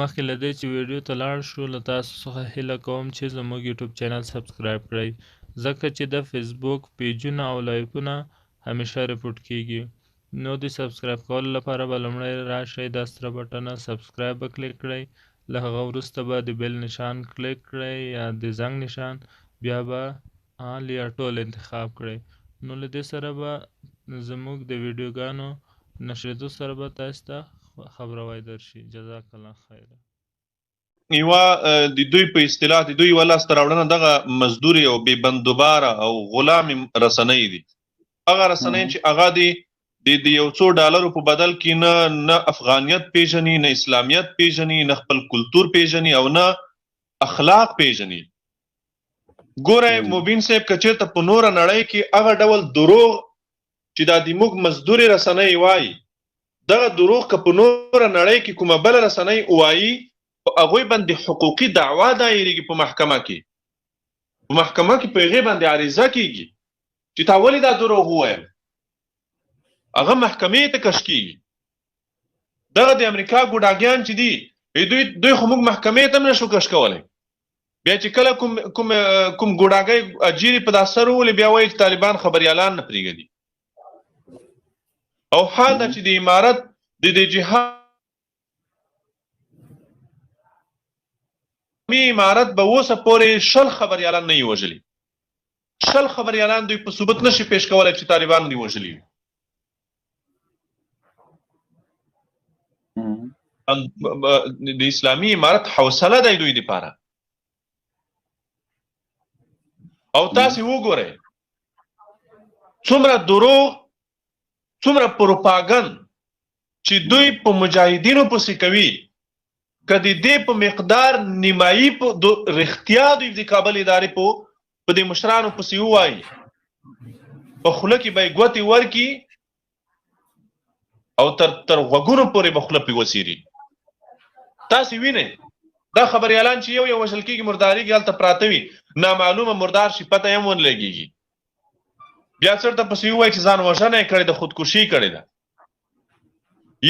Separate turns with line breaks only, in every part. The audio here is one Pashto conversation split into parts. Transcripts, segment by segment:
مخکې له دې چې ویډیو ته لاړ شو له تاسو څخه هیله کوم چې زموږ یوټیوب چینل سبسکرایب کړئ ځکه چې د فیسبوک پیجونه او لایکونه همیشه رپورټ کیږي نو د سبسکرایب کولو لپاره به لومړی راشئ دا سره بټنه سبسکرایب به کلیک کړئ له هغه وروسته به د بیل نشان کلیک کړئ یا د زنګ نشان بیا به آل یا ټول انتخاب کړئ نو له دې سره به زموږ د ویډیوګانو نشریدو سره به تاسو ته خبروای درشي جزاک الله خیر
یوا د دوی په اصطلاح د دوی ولا ستراوړنه دغه مزدوري او بې بندوباره او غلام رسنۍ دي هغه رسنۍ چې هغه د یو څو ډالرو په بدل کې نه افغانیت پیژني نه اسلامیت پیژني نه خپل کلتور پیژني او نه اخلاق پیژني ګوره مبین صاحب کچې ته په نور نړۍ کې هغه ډول دروغ چې د موږ مزدوري رسنۍ وایي دغه دروغ که په نور نړۍ کې کومه بل رسنۍ وایي هغوی باندې حقوقي دعوا دایریږي په محکمه کې په هغې باندې عریضه کیږي چې تا ولې دا دروغ وویل هغه محکمې ته کش کیږي دغه د امریکا ګوډاګیان چې دي دوی خو موږ محکمې ته هم نشو کش کولی بیا چې کله کوم ګوډاګی اجیري په دا سر وولي بیا وایي چې طالبان خبریالان نه پرېږدي او حال دا چې د امارت د جهاد امارت به اوسه پورې 10 خبریالان نه یې وژلي 10 خبریالان دوی په ثبوت نشي پیش کولی چې طالبان دې وژلي د اسلامي امارت حوصله دی دوی دپاره او تاسې وګورئ څومره دروغ څومره پروپاګند چې دوی په مجاهدینو پسې کوي که د دې په مقدار نیمایي په رښتیا دوی د کابل ادارې په دې مشرانو پسې ووایي په خوله کې به یې ګوتې ورکړي او تر غوږونو پورې به خوله پرې وڅیري تاسې وینئ دا خبریالان چې یو وژل کېږي مردارېږي هلته پراته وي نامعلومه مردار شي پته یې هم ونه لګېږي بیا چېرته پسې ووایي چې ځان وژنه یې کړې ده خودکشي یې کړې ده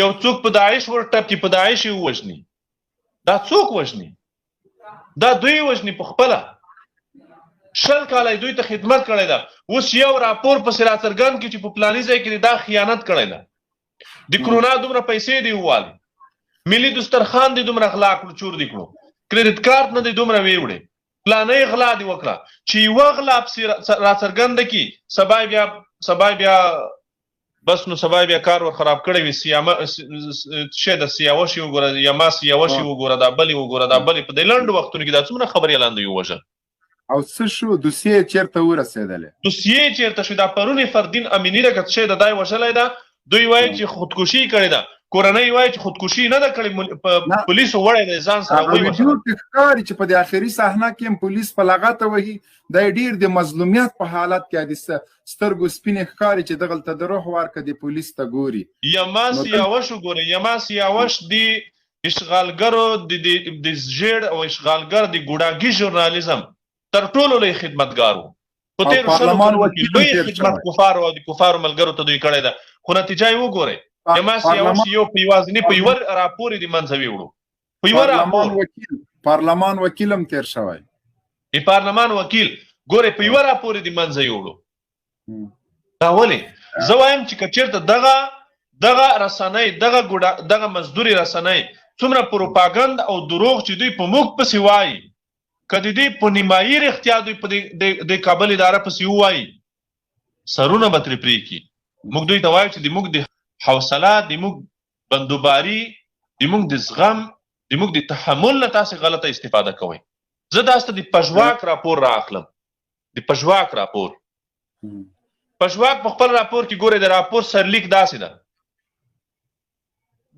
یو څوک په داعش ورټپکي په داعش یې ووژني دا څوک وژني دا دوی وژني په خپله 20 کاله دوی ته خدمت کړی ده اوس یو راپور پسې راڅرګند کړي چې په فلاني ځای کې دا خیانت کړی ده د کرونا دومره پیسې دی ووالي ملي دسترخوان دی دومره غلا کړو چور دی کړو کریډټ کارت نه دی دومره ویوړی فلانۍ غلا دی وکړه چې یوه غلا پسې راڅرګنده کړي سبا بیا بس نو سبا بیا کار ور خراب کړی وي شی د سیاوشي وګوره یا ما سیاوشي وګوره دا بلې وګوره دا بلې په دې لنډو وختونو کې دا څومره خبریالان دوی ووژل
او څه شو دوسیې چېرته ورسېدلې
دوسیې چېرته شو دا پرون فردین امیني ده که څه شی د دای وژلی ده دوی وایي چې خودکشي کړې ده کورنۍ وایي چې خودکشي نه ده کړې پولیسو وړی دی ځان سره
ویډیو کې ښکاري چې په دې آخري صحنه کې هم پولیس په لغته وهي دا ډېر د مظلومیت په حالت کې د سترګو سپینې ښکاري چې دغلته د روح ورکه د پولیس ته ګوري
یما سیاوش وګورئ یما سیاوش د اشغالګرو د ژیړ او اشغالګر د ګوډاګي ژورنالیزم تر ټولو لوی خدمتګار و په تېرو شلو کلونو کې لوی خدمت کفارو او د کفارو ملګرو ته دوی کړی ده خو نتیجه یې وګورئ یما سیاوش یو په یوازیني په یوه راپور یې د منځه ویوړو په یوه راپور
پارلمان وکیل هم تېر شوی
پارلمان وکیل ګورئ په یوه راپور یې د منځه یوړو دا ولې زه وایم چې که چېرته دغه رسنۍ دغه مزدوري رسنۍ څومره پروپاګند او دروغ چې دوی په موږ پسې وایي که د دې په نیمایي رښتیا دوی په د کابل اداره پسې ووایي سرونه به ترې پرېږدي موږ دوی ته وایو چې د موږ د حوصله د موږ بندوباري د موږ د زغم د موږ د تحمل نه تاسې غلطه استفاده کوئ زه تاسو ته د پژواک راپور رااخلم د پژواک راپور پژواک په خپل راپور کې ګورئ د راپور سرلیک داسې ده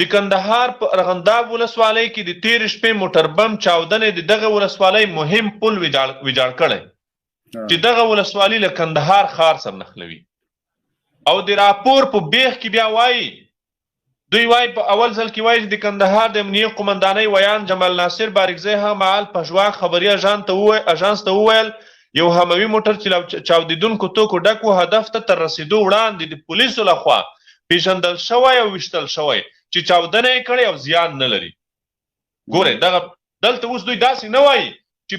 د کندهار په ارغنداب ولسوالۍ کې د تېرې شپې موټر بم چاودنې د دغه ولسوالۍ مهم پل ویجاړ کړی چې دغه ولسوالي له کندهار ښار سره نښلوي او د راپور په بیخ کې بیا وایي دوی وایي په اول ځل کې وایي چې د کندهار د امنیې قومندانۍ ویان جمال ناصر بارکزی هغه مهال پژواک خبري اژانس ته وویل یو هموي موټر چې چاودیدونکو توکو ډک و هدف ته تر رسېدو وړاندې د پولیسو لخوا پیژندل شوی او ویشتل شوی چې چاودنه یې کړې او زیان نه لري ګوره دلته اوس دوی داسې نه وایي چې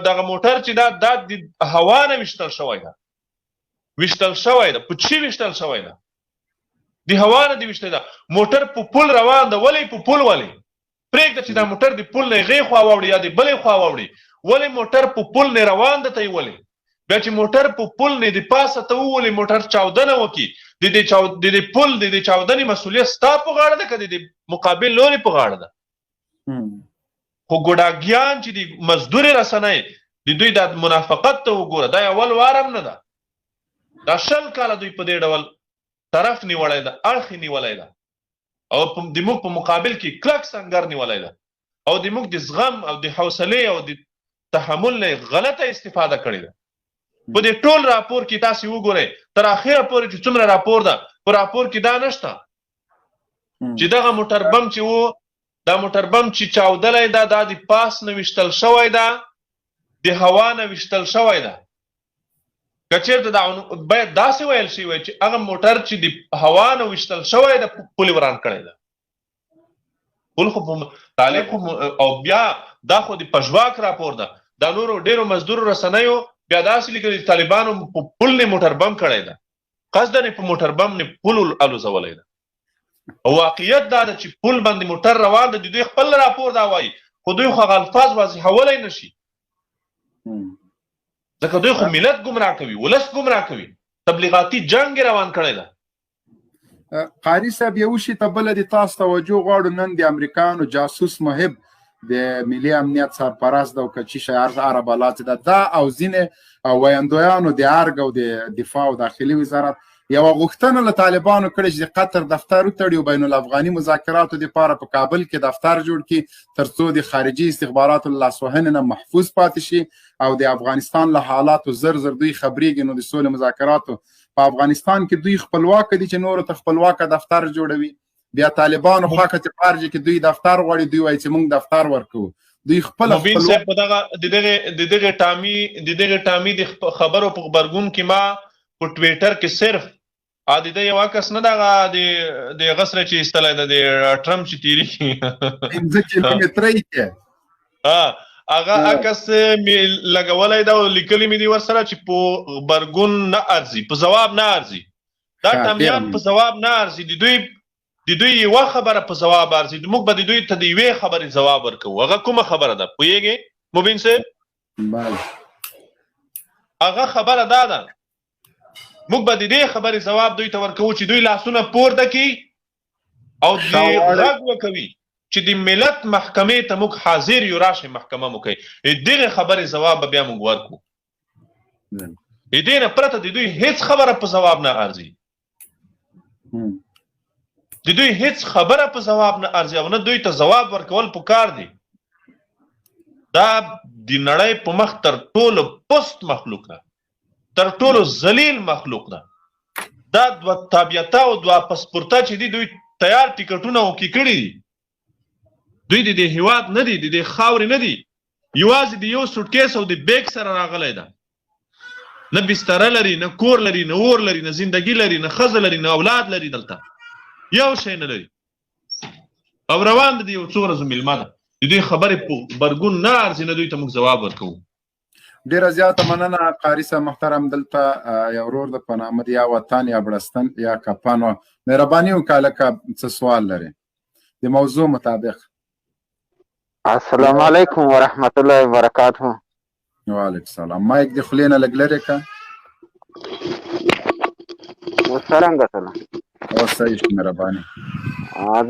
دغه موټر چې دا د هوا نه ویشتل شوی ده په چی ویشتل شوی ده د هوا نه دی ویشتل ده موټر په پل روان ده ولې په پل ولې پرېږده چې دا موټر د پل نه غې خوا واوړي یا د بلې خوا واوړي ولې موټر په پل نه روان ده ته یې ولې بیا چې موټر په پل نه د پاسه ته وولې موټر چاودنه وکړي د دې پل د دې چاودنې مسؤلیت ستا په غاړه ده که د مقابل لوري په غاړه ده خو ګوډاګیان چې د مزدوري رسنۍ د دوی د منافقت ته وګوره دا اول وارم نه ده دا 100 کاله دوی په دې ډول طرف نیولی ده اړخ نیولی ده او د موږ په مقابل کې کلک سنګر نیولی ده او د موږ د زغم او د حوصلې او د تحمل نه غلطه استفاده کړې ده په دې ټول راپور کې تاسو وګورئ تر اخره پورې چې څومره راپور ده په راپور کې دا نشته چې دغه موټر بم چې وو دا موټر بم چې چاودلی ده دا د پاس نه ویشتل شوی ده د هوا نه ویشتل شوی ده که چېرته باید داسې ویل شوی وای چې هغه موټر چې د هوا نه ویشتل شوی ده پل یې وران کړی ده پل خو طالب او بیا دا خو د پژواک راپور ده دا نورو ډېرو مزدورو رسنیو بیا داسې لیکلي چې طالبانو په پل نه موټر بم کړی ده قصدن په موټر بم نه پل الوزولی ده او واقعیت دا ده چې پل باندې موټر روان ده د دوی خپل راپور دا وایي خو دوی خو هغه الفاظ واضحولی نه شي ځکه دوی خو ملت ګمراه کوي ولس ګمراه کوي تبلیغاتي جنګ روان کړی ده
قاری صاحب یو شي ته بله د تاسو توجه غواړو نن د امریکایانو جاسوس محب د ملي امنیت سرپرست ده او که چی شی هر بلات ده دا او ځینې ویندویانو د ارګ او د دفاع او داخلي وزارت یوه غوښتنه له طالبانو کړې چې د قطر دفتر وتړي او بین الافغاني مذاکراتو دپاره په کابل کې دفتر جوړ کړي تر څو د خارجي استخباراتو له لاسوهنې نه محفوظ پاتې شي او د افغانستان له حالاتو زر دوی خبرېږي نو د سولې مذاکراتو په افغانستان کې دوی خپلواک دي چې نورو ته خپلواکه دفتر جوړوي بیا طالبانو خواکه چې خارجي کې دوی دفتر غواړي دوی وایي چې موږ دفتر ورکوو دوی خپل
مبین صاحب په دغه ټامي د خبرو په خبرګون کې ما په ټویټر کې صرف د یو عکس نه دغه د غسره چې ایستلی ده د ټرمپ چې تیري
5 کیلومترۍ کې
هغه عکس مې لګولی ده او لیکلي مې دي ورسره چې په خبرګون نه ارځي په ځواب نه ارځي دا ټامیان په ځواب نه ارځي د دوی یوه خبره په ځواب ارځي موږ به د دوی ته د یوې خبرې ځواب ورکوو هغه کومه خبره ده پوهېږې مبین صاحب هغه خبره دا ده موږ به د دې خبرې ځواب دوی ته ورکوو چې دوی لاسونه پورته کړي او غږ وکوي چې د ملت محکمې ته موږ حاضر یو راشئ محکمه مو کوي دغې خبرې ځواب به بیا موږ ورکوو د دې نه پرته د دوی هېڅ خبره په ځواب نه ارځي د دوی هیڅ خبره په ځواب نه ارزي او نه دوی ته ځواب ورکول پکار دي دا د نړۍ په مخ تر ټولو پست مخلوق ده تر ټولو ذلیل مخلوق ده دا دوه تابعیته او دوه پاسپورته چې دي دوی تیار ټیکټونه وکړي کړي دي دوی د دې هیواد نه دي د دې خاورې نه دي یوازې د یو سوټکیس او د بیگ سره راغلی ده نه بستره لري نه کور لري نه اور لري نه زندگی لري نه ښځه لري نه اولاد لري دلته یو شی نه لري او روان دي یو څو ورځو میلمه ده د دوی خبرې په غبرګون نه ارزي نه دوی ته موږ ځواب ورکوو
ډېره زیاته مننه قاري صاحب محترم دلته یو ورور د په نامه یا وطن یا بړستن یا کپن مهرباني وکړه لکه څه سوال لري د موضوع مطابق
السلام علیکم ورحمت الله وبرکاته
وعلیکم السلام مایک د خولې نه لږ لرې که
څرنګه سلام
او صحیح شو مهرباني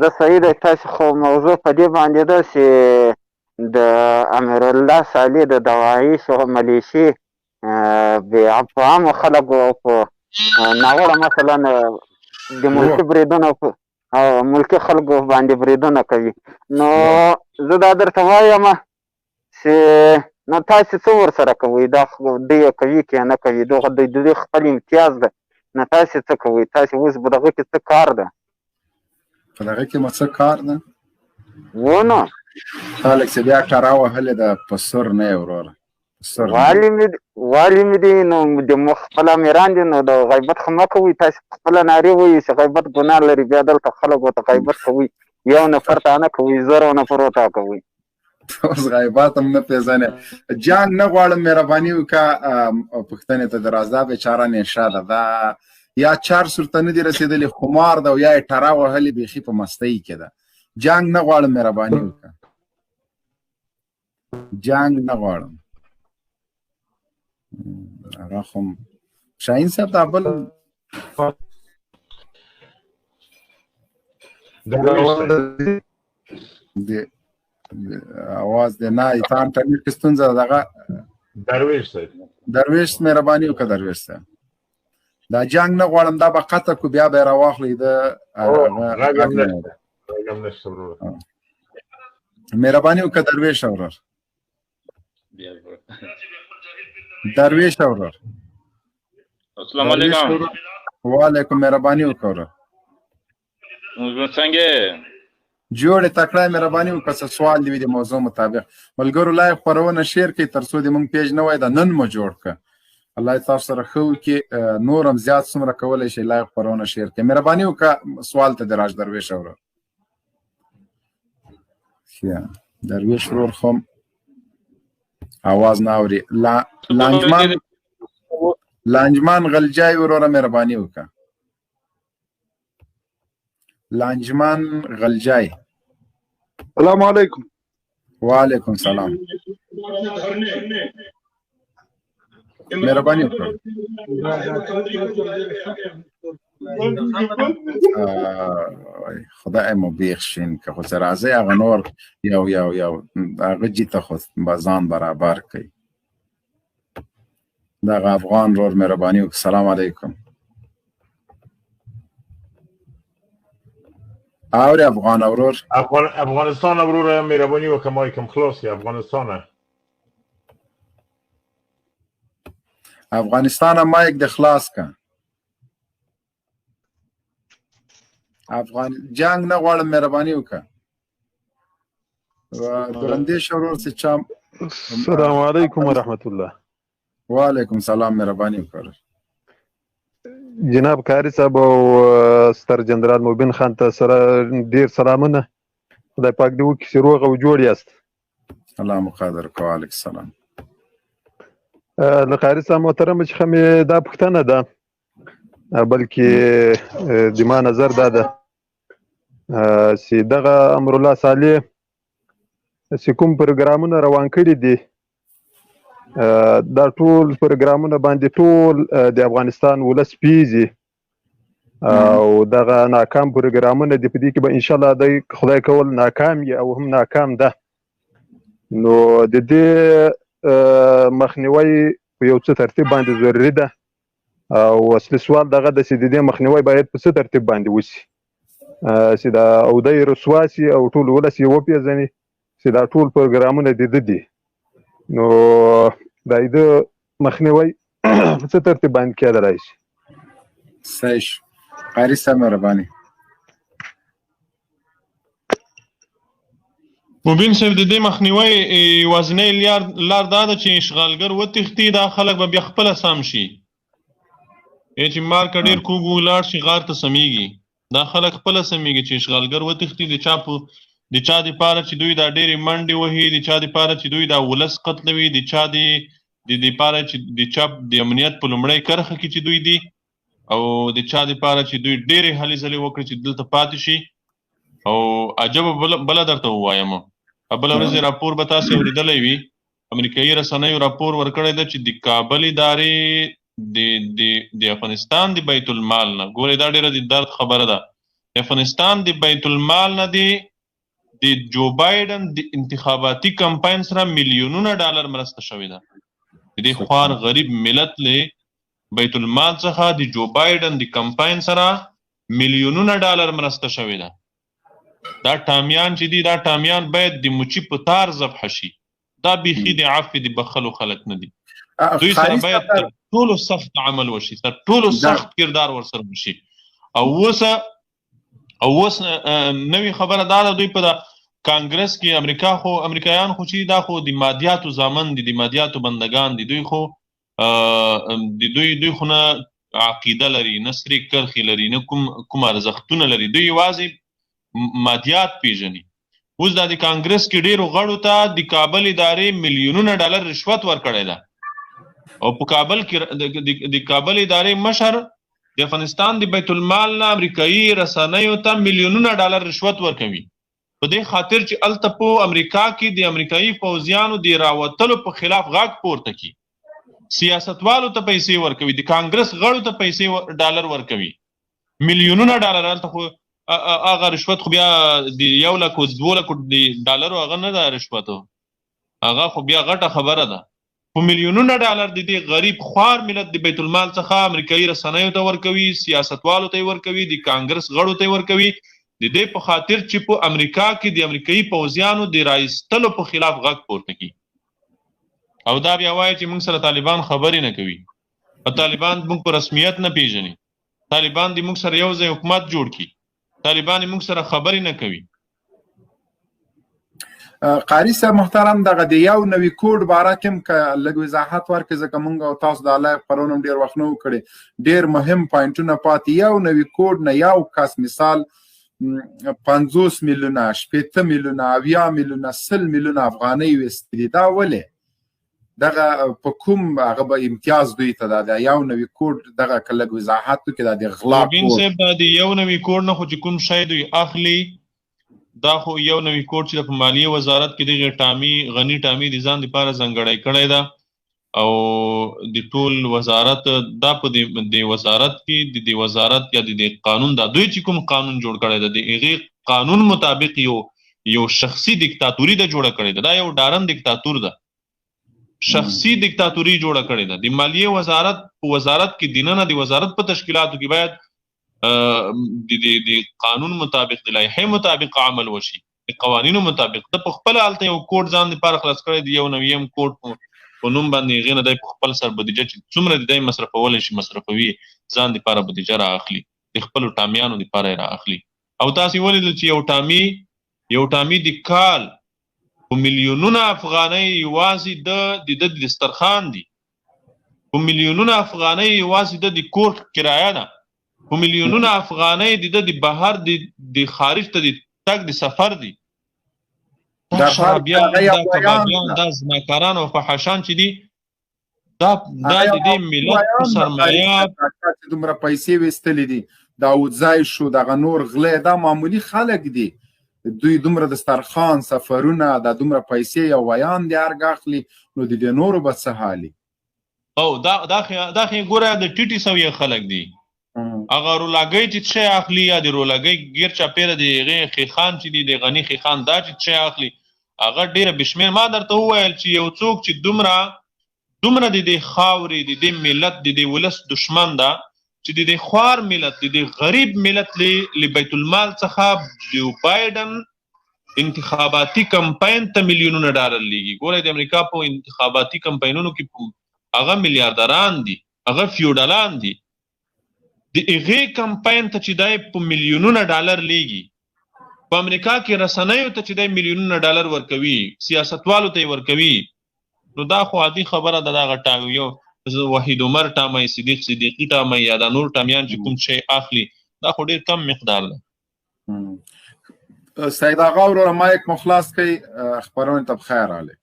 زه سعید تاسو خو موضوع په دې باندې ده چې د امرالله صالح د دواعي شو ملیشي په عامو خلکو په ناوړه مثلا د ملکي بریدونو او ملکي خلکو باندې بریدونه کوي نو زه دا درته وایم چې نو تاسو څه ورسره کوئ دا دوی کوي که نه کوي د دوی خپل امتیاز ده نه تاسو څه کوئ تاسو اوس په دغه کې څه کار ده
په دغه کې مو څه کار ده
ونه
خلک چې بیا ټرا وهلې ده په سر نه یې وروره
والي مې دي نو د خپل امیران دي نو د غیبت خو مه کوئ تاسو خپله نارې وایي چې غیبت ګناه لري بیا دلته خلک ورته غیبت کوي یو نفر ته نه کوي 0 نفر ته کوي
اوس غیبات هم نه پیژنې جنګ نه غواړم مهرباني وکړه پښتنې ته د رازا بیچاره نشه ده دا یا چار سورته نه دي رسېدلې خمار ده او یا یې ټره وهلې بیخي په مستۍ کې ده جنګ نه غواړم مهرباني وکړه جنګ نه غواړم هغه خو شاهین صاحب دا بل आवाज دی نه تا انټرنیټ کې ستونزه ده دغه درویش مهرباني وکړه درویش صاحب دا جنګ نه غواړم دا به قطع کو بیا به راواخلې د مهرباني وکړه درویش اورر درویش اورر
السلام علیکم
وعلیکم مهرباني وکړه
څنګه
جوړه تکړه مهرباني وکړه سوال دی د موضوع مطابق ملګرو لایو خبرونه شیر کړئ ترڅو د مونږ پیج نه وای دا نن مو جوړ کړ الله تاسو سره خو کې نورم زیات څومره کولای شي لایو خبرونه شیر کړئ مهرباني وکړه سوال ته دراج درویش اورو یا درویش ورور خو आवाज نه اوري لانجمان غلجای وروره مهرباني وکړه لانجمان غلجای
السلام علیکم
وعلیکم السلام مهرباني وکړه خدای مو بخښین که خو سره راځي هغه نور یو هغه جیته خو بازان برابر کوي دغه افغان رور مهرباني وکړه السلام علیکم اور افغان اورور
افغانستان اورور مهرباني وکړه مایکم خلاص یا
افغانستان مایک د خلاص کا افغان جنگ نه غواړم مهرباني وکړه درنده شورور سے چام
السلام علیکم ورحمت الله
وعلیکم السلام مهرباني وکړه
جناب قاری صاحب او ستر جنرال مبین خان ته سره ډیر سلامونه خدای پاک دې وکړي چې روغ او جوړ یاست
الله مقدر وعلیکم السلام
له قاری صاحب محترم چې خمه دا پښتنه ده بلکې د ما نظر دا ده چې دغه امر الله صالح چې کوم پروګرامونه روان کړي دي دا ټول پروګرامونه باندې ټول د افغانستان ولس پیږي او دغه ناکام پروګرامونه دي په دې کې به ان شاء الله د خدای کول ناکام یا او هم ناکام ده نو د دې مخنیوي په یو څه ترتیب باندې ضروري ده او اصلي سوال دغه د چې د دې مخنیوي باید په څه ترتیب باندې وشي چې دا او د رسواسي او ټول ولس یې وپېژني چې دا ټول پروګرامونه د دي نو دا د مخنیوي په څه ترتیب باندې کېدلای شي
صحیح قاری صاحب مهرباني
مبین صاحب د دې مخنیوي وزنې لار دا ده چې اشغالګر وتښتي دا خلک به بیا خپله سم شي چې مارکه ډېر کوږ ولاړ شي غار ته سمیږي دا خلک خپله سمیږي چې اشغالګر وتښتي د چا دپاره چې دوی دا ډېرې منډې وهي د چا دپاره چې دوی دا ولس قتلوي د چا دپاره چې د چا د امنیت په لومړۍ کرښه کې چې دوی دي او د چا دپاره چې دوی ډېرې هلې ځلې وکړي چې دلته پاتې شي او عجبه بله درته ووایم بله ورځې راپور به تاسې اورېدلی وي امریکایي رسنیو راپور ورکړی ده چې د کابل ادارې د افغانستان د بیت المال نه ګورې دا ډېره د درد خبره ده د افغانستان د بیت المال نه د جو بایډن د انتخاباتي کمپاین سره میلیونونه ډالر مرسته شوې ده د دې خوار غریب ملت له بیت المال څخه د جو بایډن د کمپاین سره میلیونونه ډالر مرسته شوې ده دا ټامیان چې دي دا ټامیان باید د مچي په تار ذبح شي دا بیخي د عفو د بخلو خلک نه دي دوی سره باید تر ټولو سخت عمل وشي تر ټولو سخت کردار ورسره وشي او اوس نوې خبره دا ده دوی په کانګرس کې امریکایان خو چې دا خو د مادیاتو زامن دي د مادیاتو بندگان دي دوی خو دوی خو نه عقیده لري نه سرې کرښې لري نه کوم ارزښتونه لري دوی یوازې مادیات پیژني. اوس د کانګرس کې ډیرو غړو ته د کابل ادارې میلیونونه ډالر رشوت ورکړی ده او په کابل کې د کابل ادارې مشر د افغانستان د بیت المال نه امریکایي رسنیو ته میلیونونه ډالر رشوت ورکوي په دې خاطر چې الته په امریکا کې د امریکایي پوځیانو د راوتلو په خلاف غږ پورته کړي. سیاستوالو ته پیسې ورکوي، د کانګرس غړو ته پیسې ډالر ورکوي، میلیونونه ډالر. هلته خو هغه رشوت خو بیا د 1 لک او 2 لک ډالرو هغه نه ده رشوت، هغه خو بیا غټه خبره ده. په میلیونونه ډالر د دې غریب خوار ملت د بیت المال څخه امریکایي رسنیو ته ورکوي، سیاستوالو ته ورکوي، د کانګرس غړو ته ورکوي، د دې په خاطر چې په امریکا کې د امریکایي پوځیانو د راایستلو په خلاف غږ پورته کړي. او دا بیا وایي چې موږ سره طالبان خبرې نه کوي، او طالبان موږ په رسمیت نه پیژني، طالبان د موږ سره یو ځای حکومت جوړ کړي، طالبان موږ سره خبرې نه کوي.
قاری صاحب محترم، دغه د یو نوي کوډ باره کې هم که لږ وضاحت ورکړي، ځکه موږ او تاسو د لایو خپرونه هم ډېر وخت نه و کړی، ډېر مهم پوینټونه پاتې. یو نوي کوډ نه یو کس مثال 50 میلیونه، 80 میلیونه، 70 میلیونه، 100 میلیونه افغانۍ ویستلي دي. دا ولې دغه په کوم هغه به امتیاز دوی ته ده؟ د یو نوي کوډ دغه که لږ وضاحت وکړي، دا د غلا کوډ
صاحب دا د یو نوي کوډ نه خو چې کوم شی دوی اخلي، دا خو یو نوي کوډ چې په مالیې وزارت کې دغه غني ټامي د ځان لپاره ځانګړی کړی ده او د ټول وزارت دا په د وزارت کې د وزارت یا د قانون دا دوی چې کوم قانون جوړ کړی ده د هغې قانون مطابق یو شخصي دیکتاتوري ده جوړه کړې ده. دا یو ډارن دیکتاتور ده، شخصي دیکتاتوري جوړه کړې ده. د مالیې وزارت په وزارت کې دننه د وزارت په تشکیلاتو کې باید د قانون مطابق د لایحې مطابق عمل وشي، د قوانینو مطابق. د په خپل حالت یو کوډ ځان لپاره خلاص کړی دی، یو نویم کوډ په نوم باندې هغې نه دی په خپل سر بودیجه چې څومره د دی مصرفولی شي مصرفوي، ځان لپاره بودیجه را اخلي، د خپلو ټامیانو لپاره یې را اخلي. او تاسې ولیدل چې یو ټامي د کال په میلیونونه افغانۍ یوازې د دسترخوان دي، په میلیونونه افغانۍ یوازې د کور کرایه ده، په میلیونونه افغانۍ د بهر د خارج ته د تګ د سفر دي. دا شرابیان، دا کبابیان، دا زناکاران او فحاشان چې دي، دا د دې ملت په سرمایه
دومره پیسې ویستلې دي، داود ځای شو، دغه نور غلی، دا معمولي خلک دي، دوی دومره دسترخوان، سفرونه، دا دومره پیسې یو ویان دی ارګ اخلي، نو د دې نورو به څه حالي؟
او دا خې ګوره د ټیټي سویه خلک دي. هغه رولاګۍ چې څه اخلي یا د رولاګۍ ګیر چاپیره د هغې خیخان چې دي، د غني خیخان دا چې څه اخلي، هغه ډېره بشمیر. ما درته وویل چې یو څوک چې دومره د دې خاورې، د دې ملت، د دې ولس دشمن ده، چې د دې خوار ملت، د دې غریب ملت له بیت المال څخه جو بایډن انتخاباتي کمپاین ته میلیونونه ډالر لیږي. ګورئ د امریکا په انتخاباتي کمپاینونو کې هغه میلیاردران دي، هغه فیوډالان دي. د هغې کمپاین ته چې دی په میلیونونه ډالر لیږي، په امریکا کې رسنیو ته چې دی میلیونونه ډالر ورکوي، سیاستوالو ته یې ورکوي، نو دا خو عادي خبره ده. دغه یو وحید عمر ټامی، صدیقي ټامی یا دا نور ټامیان چې کوم شی اخلي، دا خو ډېر کم مقدار ده.
سعید آقا وروره مایک مو خلاص کړئ، خپرونې ته بخیر راغلی.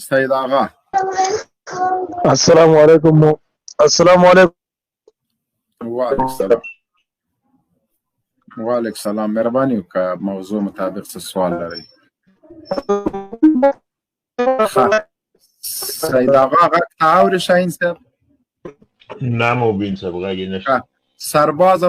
سعید آقا
السلام علیکم. السلام علیکم.
وعلیکم السلام. وعلیکم السلام. مهرباني وکړه موضوع مطابق څه سوال لرئ؟ سعید آقا غږ ته اوري شاهین صاحب؟
نه مبین صاحب غږ یې نشته.
سرباز